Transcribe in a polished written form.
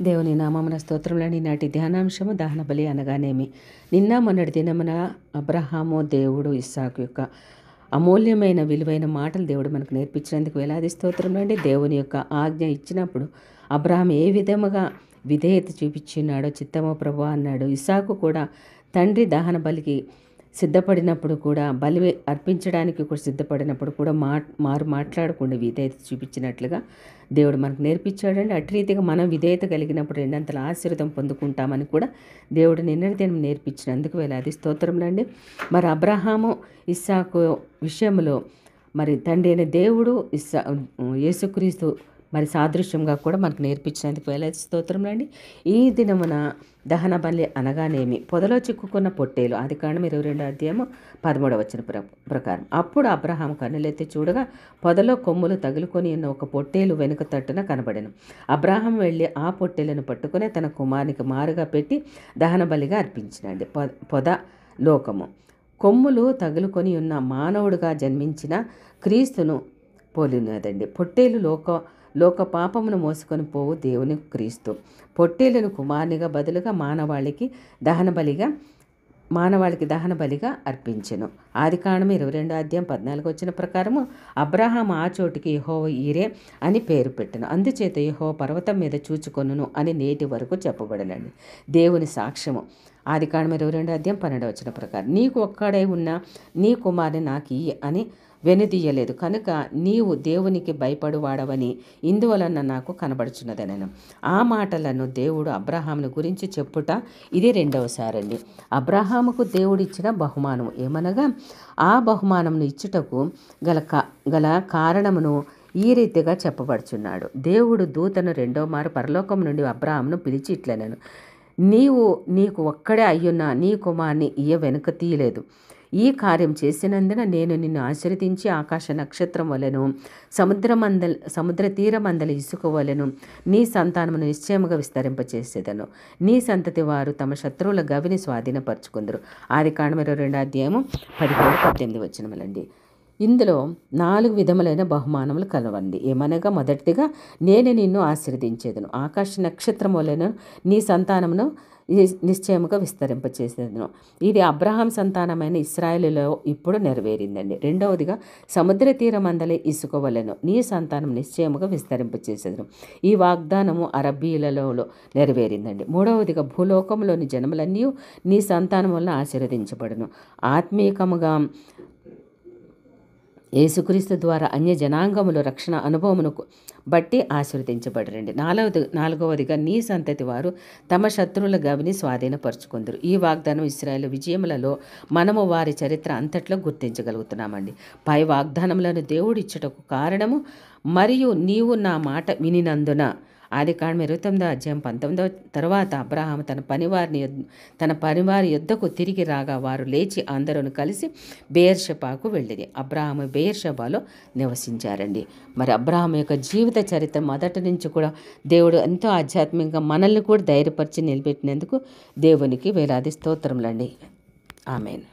దేవుని నామమున స్తోత్రములని నాటి ధ్యానాంశము దహన బలి అనగానేమి. నిన్న మొన్నటి దినమున అబ్రహాము దేవుడు ఇస్సాకు యొక్క అమూల్యమైన విలువైన మాటలు దేవుడు మనకు నేర్పించినందుకు వేలాది స్తోత్రములండి. దేవుని యొక్క ఆజ్ఞ ఇచ్చినప్పుడు అబ్రహాం ఏ విధముగా విధేయత చూపించినాడో చిత్తమో ప్రభు అన్నాడు. ఇస్సాకు కూడా తండ్రి దహన బలికి సిద్ధపడినప్పుడు కూడా బలి అర్పించడానికి కూడా సిద్ధపడినప్పుడు కూడా మారు మాట్లాడకుండా విధేయత చూపించినట్లుగా దేవుడు మనకు నేర్పించాడండి. అటు రీతిగా మనం విధేయత కలిగినప్పుడు రెండంతల ఆశీర్వాదం పొందుకుంటామని కూడా దేవుడు నిన్నటి దినం నేర్పించినందుకు వేలాది స్తోత్రములండి. మరి అబ్రహాము ఇస్సాకు విషయంలో మరి తండ్రి అయిన దేవుడు యేసుక్రీస్తు మరి సాదృశ్యంగా కూడా మనకు నేర్పించినందుకు వేలాది స్తోత్రములండి. ఈ దినమున దహన బలి అనగానేమి. పొదలో చిక్కుకున్న పొట్టేలు, ఆదికాండం 22వ అధ్యాయము 13వ వచనం ప్రకారం. అప్పుడు అబ్రహాం కన్నులెత్తి చూడగా పొదలో కొమ్ములు తగులుకొని ఉన్న ఒక పొట్టేలు వెనుక తట్టున కనబడెను. అబ్రహాం వెళ్ళి ఆ పొట్టేలను పట్టుకుని తన కుమారునికి మారుగా పెట్టి దహన బలిగా అర్పించినండి. పొద లోకము, కొమ్ములు తగులుకొని ఉన్న మానవుడుగా జన్మించిన క్రీస్తును పోలినదండి. పొట్టేలు లోక పాపమును మోసుకొని పోవు దేవుని క్రీస్తు. పొట్టేలను కుమారునిగా బదులుగా మానవాళికి దహన బలిగా అర్పించెను. ఆదికాండం 22వ అధ్యాయం 14వ వచనం ప్రకారము అబ్రహాం ఆ చోటికి యెహోవా ఈరే అని పేరు పెట్టెను. అందుచేత యెహోవా పర్వతం మీద చూచుకొనును అని నేటి వరకు చెప్పబడనండి. దేవుని సాక్ష్యము ఆదికాండం 22వ అధ్యాయం 12వ వచనం ప్రకారం. నీకు ఒక్కడై ఉన్న నీ కుమారుని నాకు ఇయ్యి అని వెనుదీయలేదు కనుక నీవు దేవునికి భయపడువాడవని ఇందువలన నాకు కనబడుచున్నదనను. ఆ మాటలను దేవుడు అబ్రహామును గురించి చెప్పుట ఇది రెండవసారండి. అబ్రహాముకు దేవుడు ఇచ్చిన బహుమానం ఏమనగా ఆ బహుమానమును ఇచ్చుటకు గల కారణమును ఈ రీతిగా చెప్పబడుచున్నాడు. దేవుడు దూతను రెండో మారు పరలోకం నుండి అబ్రహామును పిలిచి ఇట్లనెను, నీకు ఒక్కడే అయ్యున్న నీ కుమారుని ఇయ్య వెనుక తీయలేదు. ఈ కార్యం చేసినందున నేను నిన్ను ఆశీర్వదించి ఆకాశ నక్షత్రం వలెను సముద్ర తీరమందల ఇసుక వలెను నీ సంతానమును నిశ్చయముగా విస్తరింపచేసేదను. నీ సంతతి వారు తమ శత్రువుల గవిని స్వాధీనపరచుకుందరు. ఆదికాండం 22వ అధ్యాయము 17-18 వచనములండి. ఇందులో 4 విధములైన బహుమానములు కలవండి. ఏమనగా మొదటిదిగా నేను నిన్ను ఆశీర్వదించేదను, ఆకాశ నక్షత్రం వలెను నీ సంతానమును నిశ్చయముగా విస్తరింపచేసేదను. ఇది అబ్రహాం సంతానమైన ఇశ్రాయేలులో ఇప్పుడు నెరవేరిందండి. రెండవదిగా సముద్ర తీరమందలి ఇసుక వలెను నీ సంతానం నిశ్చయముగా విస్తరింపచేసేదను. ఈ వాగ్దానము అరబ్బీలలో నెరవేరిందండి. మూడవదిగా భూలోకంలోని జనములన్నీ నీ సంతానం వలన ఆశీర్వదించబడును. ఆత్మీయముగా యేసుక్రీస్తు ద్వారా అన్య జనాంగములు రక్షణ అనుభవమును బట్టి ఆశీర్వదించబడరండి. నాలుగవదిగా నీ సంతతి వారు తమ శత్రువుల గవిని స్వాధీనపరుచుకుందరు. ఈ వాగ్దానం ఇశ్రాయేలు విజయములలో మనము వారి చరిత్ర అంతట్లో గుర్తించగలుగుతున్నామండి. పై వాగ్దానములను దేవుడు ఇచ్చుటకు కారణము మరియు నీవు నా మాట వినినందున. ఆదికాండం 29వ అధ్యాయం 19వ తర్వాత అబ్రహాం తన పనివారి యొద్దకు తిరిగి రాగా వారు లేచి అందరూ కలిసి బెయేర్షెబాకు వెళ్ళింది. అబ్రహాము బెయేర్షెబాలో నివసించారండి. మరి అబ్రహాం యొక్క జీవిత చరిత్ర మొదటి నుంచి కూడా దేవుడు ఎంతో ఆధ్యాత్మికంగా మనల్ని కూడా ధైర్యపరిచి నిలబెట్టినందుకు దేవునికి వేలాది స్తోత్రములండి. ఆమేన్.